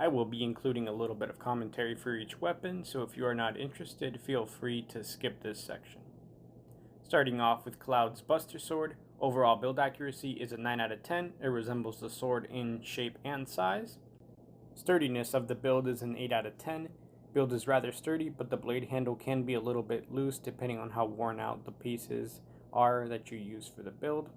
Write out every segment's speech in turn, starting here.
I will be including a little bit of commentary for each weapon, so if you are not interested, feel free to skip this section. Starting off with Cloud's Buster Sword, overall build accuracy is a 9 out of 10, it resembles the sword in shape and size. Sturdiness of the build is an 8 out of 10, build is rather sturdy, but the blade handle can be a little bit loose depending on how worn out the pieces are that you use for the build.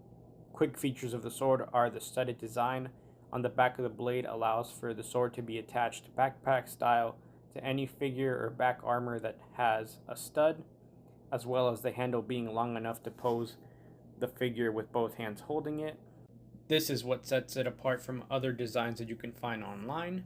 Quick features of the sword are the studded design on the back of the blade allows for the sword to be attached backpack style to any figure or back armor that has a stud, as well as the handle being long enough to pose the figure with both hands holding it. This is what sets it apart from other designs that you can find online.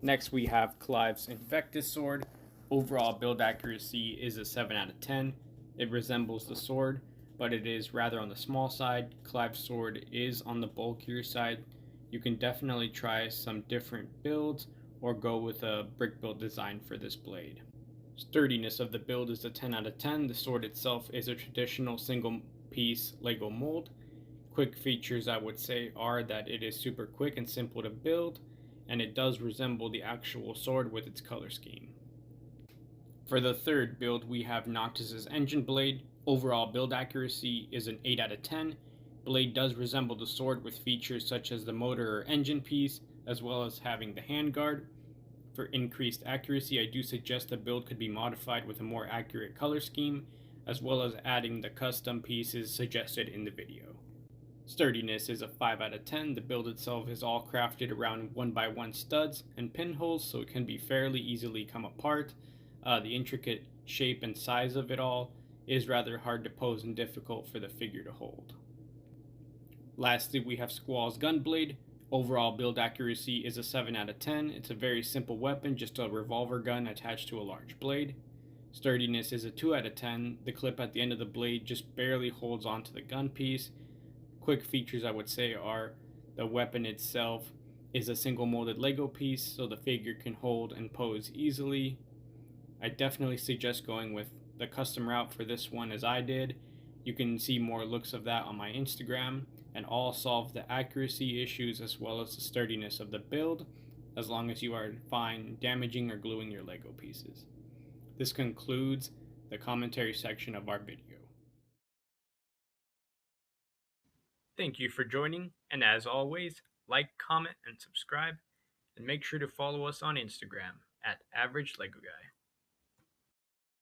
Next we have Clive's Invictus sword. Overall build accuracy is a 7 out of 10. It resembles the sword, but it is rather on the small side. Clive's sword is on the bulkier side. You can definitely try some different builds or go with a brick build design for this blade. Sturdiness of the build is a 10 out of 10. The sword itself is a traditional single piece Lego mold. Quick features I would say are that it is super quick and simple to build, and it does resemble the actual sword with its color scheme. For the third build we have Noctis's Engine Blade. Overall build accuracy is an 8 out of 10. Blade does resemble the sword with features such as the motor or engine piece, as well as having the handguard. For increased accuracy, I do suggest the build could be modified with a more accurate color scheme, as well as adding the custom pieces suggested in the video. Sturdiness is a 5 out of 10. The build itself is all crafted around 1x1 studs and pinholes, so it can be fairly easily come apart. The intricate shape and size of it all is rather hard to pose and difficult for the figure to hold. Lastly, we have Squall's Gunblade. Overall build accuracy is a 7 out of 10. It's a very simple weapon, just a revolver gun attached to a large blade. Sturdiness is a 2 out of 10. The clip at the end of the blade just barely holds onto the gun piece. Quick features I would say are the weapon itself is a single molded Lego piece, so the figure can hold and pose easily. I definitely suggest going with the custom route for this one as I did. You can see more looks of that on my Instagram, and all solve the accuracy issues as well as the sturdiness of the build, as long as you are fine damaging or gluing your Lego pieces. This concludes the commentary section of our video. Thank you for joining, and as always, like, comment, and subscribe, and make sure to follow us on Instagram at Average Lego Guy.